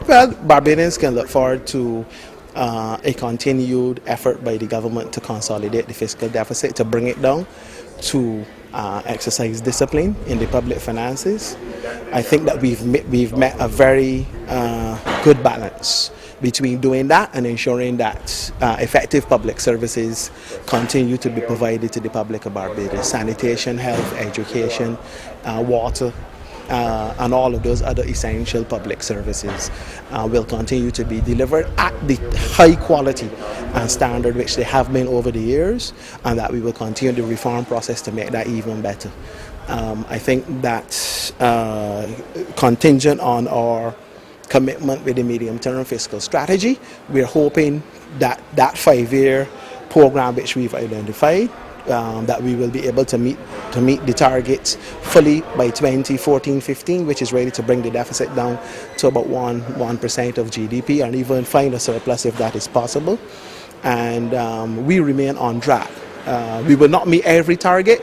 Well, Barbadians can look forward to a continued effort by the government to consolidate the fiscal deficit, to bring it down, to exercise discipline in the public finances. I think that we've met a very good balance between doing that and ensuring that effective public services continue to be provided to the public of Barbados. Sanitation, health, education, water, and all of those other essential public services will continue to be delivered at the high quality and standard which they have been over the years, and that we will continue the reform process to make that even better. I think that contingent on our commitment with the medium-term fiscal strategy, we're hoping that that 5-year program which we've identified, that we will be able to meet the targets fully by 2014-15, which is ready to bring the deficit down to about 1% of GDP, and even find a surplus if that is possible. And we remain on track. We will not meet every target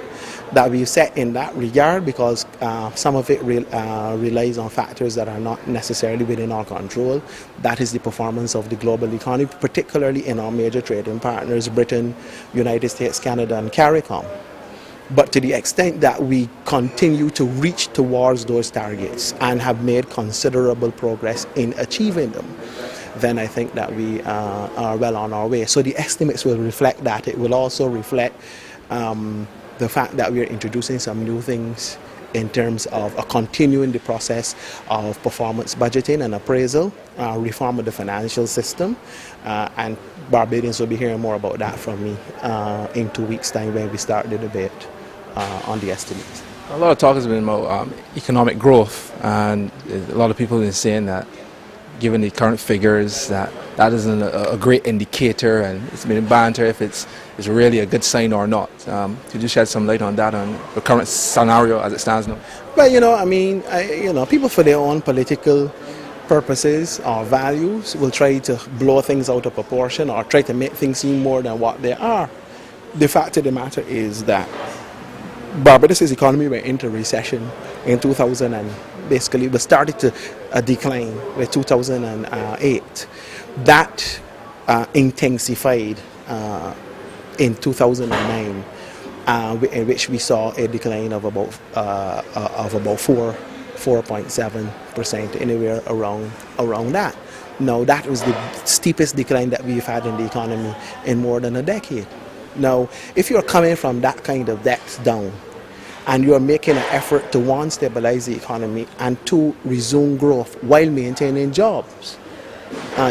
that we've set in that regard, because some of it relies on factors that are not necessarily within our control. That is the performance of the global economy, particularly in our major trading partners, Britain, United States, Canada, and CARICOM. But to the extent that we continue to reach towards those targets and have made considerable progress in achieving them, then I think that we are well on our way. So the estimates will reflect that. It will also reflect the fact that we are introducing some new things in terms of continuing the process of performance budgeting and appraisal, reform of the financial system, and Barbadians will be hearing more about that from me in 2 weeks' time when we start the debate on the estimates. A lot of talk has been about economic growth, and a lot of people have been saying that given the current figures that isn't a great indicator, and it's been banter if it's really a good sign or not. Could you shed some light on that, on the current scenario as it stands now? Well, people for their own political purposes or values will try to blow things out of proportion or try to make things seem more than what they are. The fact of the matter is that Barbados' economy went into recession in 2000 and basically was started to decline with 2008. That intensified in 2009, in which we saw a decline of about 4.7%, anywhere around that. Now that was the steepest decline that we've had in the economy in more than a decade. Now, if you're coming from that kind of depth down, and you're making an effort to, one, stabilize the economy, and two, resume growth while maintaining jobs,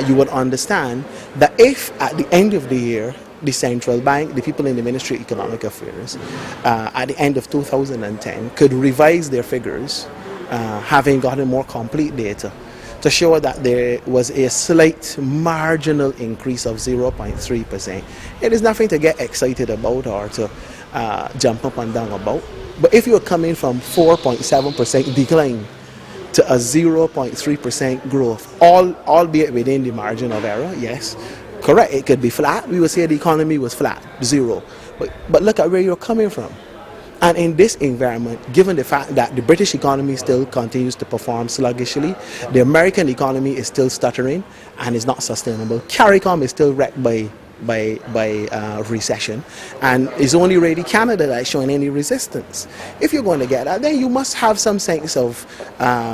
you would understand that if at the end of the year, the central bank, the people in the Ministry of Economic Affairs, at the end of 2010, could revise their figures, having gotten more complete data, to show that there was a slight marginal increase of 0.3%. It is nothing to get excited about or to jump up and down about. But if you're coming from 4.7% decline to a 0.3% growth, albeit within the margin of error, yes, correct, it could be flat. We would say the economy was flat, zero. But look at where you're coming from. And in this environment, given the fact that the British economy still continues to perform sluggishly, the American economy is still stuttering and is not sustainable, CARICOM is still wrecked by recession, and it's only really Canada that's showing any resistance. If you're going to get that, then you must have some sense of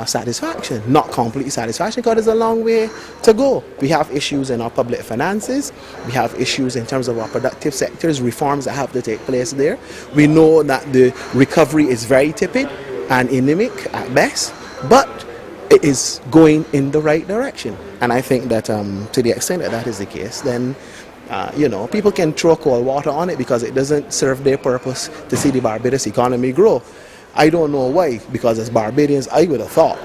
satisfaction, not complete satisfaction, because there's a long way to go. We have issues in our public finances, we have issues in terms of our productive sectors, reforms that have to take place there. We know that the recovery is very tepid and anemic at best, but it is going in the right direction. And I think that to the extent that that is the case, then people can throw cold water on it because it doesn't serve their purpose to see the Barbados economy grow. I don't know why, because as Barbadians, I would have thought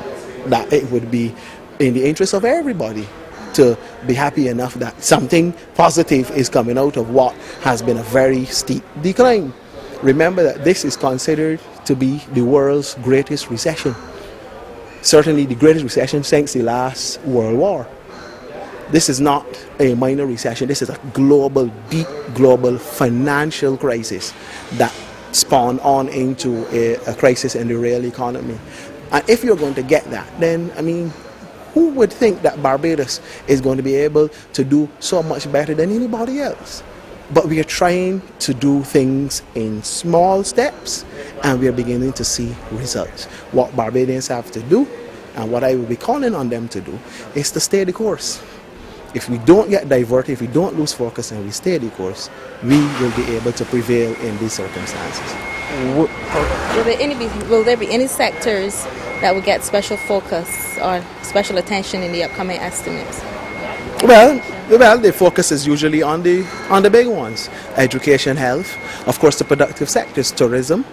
that it would be in the interest of everybody to be happy enough that something positive is coming out of what has been a very steep decline. Remember that this is considered to be the world's greatest recession. Certainly the greatest recession since the last World War. This is not a minor recession. This is a global, deep global financial crisis that spawned on into a crisis in the real economy. And if you're going to get that, then, who would think that Barbados is going to be able to do so much better than anybody else? But we are trying to do things in small steps, and we are beginning to see results. What Barbadians have to do, and what I will be calling on them to do, is to stay the course. If we don't get diverted, if we don't lose focus and we stay the course, we will be able to prevail in these circumstances. Will there be any sectors that will get special focus or special attention in the upcoming estimates? Well, the focus is usually on the big ones: education, health, of course, the productive sectors, tourism.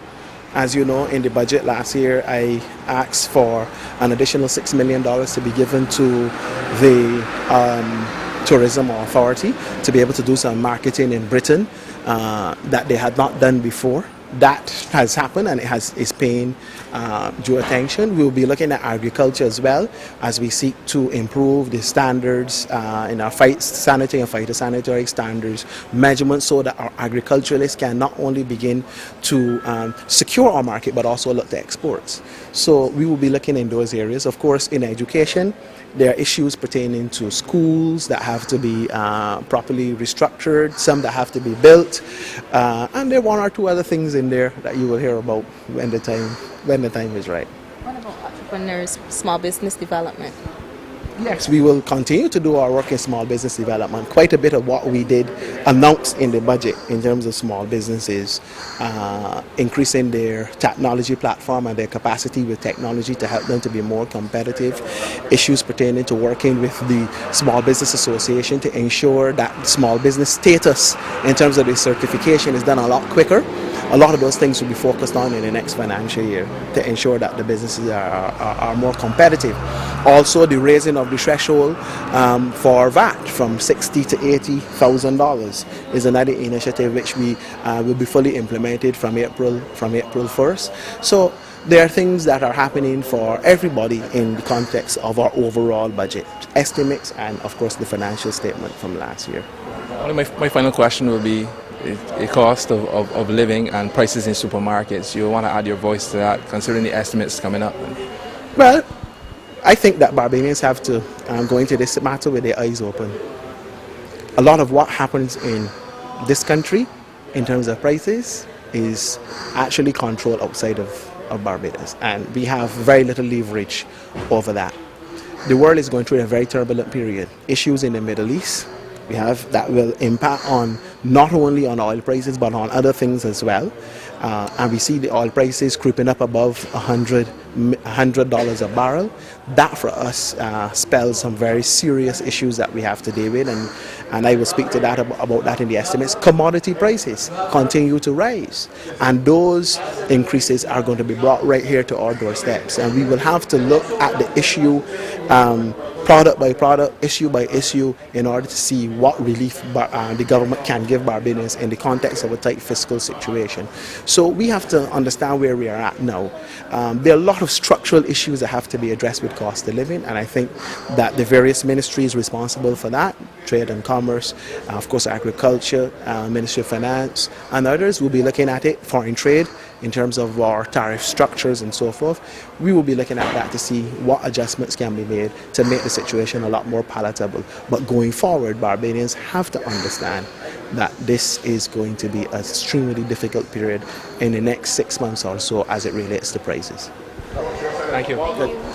As you know, in the budget last year, I asked for an additional $6 million to be given to the tourism authority to be able to do some marketing in Britain that they had not done before. That has happened, and is paying due attention. We will be looking at agriculture as well, as we seek to improve the standards in our sanitary and phytosanitary standards measurements, so that our agriculturalists can not only begin to secure our market but also look to exports. So we will be looking in those areas. Of course, in education, there are issues pertaining to schools that have to be properly restructured, some that have to be built, and there are one or two other things in there that you will hear about when the time is right. What about entrepreneurs, small business development? Yes, we will continue to do our work in small business development. Quite a bit of what we did announced in the budget in terms of small businesses, increasing their technology platform and their capacity with technology to help them to be more competitive. Issues pertaining to working with the Small Business Association to ensure that small business status in terms of the certification is done a lot quicker. A lot of those things will be focused on in the next financial year to ensure that the businesses are more competitive. Also, the raising of the threshold for VAT from $60,000 to $80,000 is another initiative which we will be fully implemented from April 1st. So there are things that are happening for everybody in the context of our overall budget estimates and, of course, the financial statement from last year. My final question will be the cost of living and prices in supermarkets. You want to add your voice to that, considering the estimates coming up? Well, I think that Barbadians have to go into this matter with their eyes open. A lot of what happens in this country in terms of prices is actually controlled outside of Barbados, and we have very little leverage over that. The world is going through a very turbulent period. Issues in the Middle East we have that will impact on not only on oil prices but on other things as well. And we see the oil prices creeping up above $100 a barrel. That for us spells some very serious issues that we have to deal with, and I will speak to that about that in the estimates. Commodity prices continue to rise, and those increases are going to be brought right here to our doorsteps, and we will have to look at the issue product by product, issue by issue, in order to see what relief the government can give Barbadians in the context of a tight fiscal situation. So we have to understand where we are at now. There are a lot of structural issues that have to be addressed with cost of living, and I think that the various ministries responsible for that, Trade and Commerce, of course Agriculture, Ministry of Finance, and others will be looking at it. Foreign trade, in terms of our tariff structures and so forth, we will be looking at that to see what adjustments can be made to make the situation a lot more palatable. But going forward, Barbadians have to understand that this is going to be an extremely difficult period in the next 6 months or so as it relates to prices. Thank you.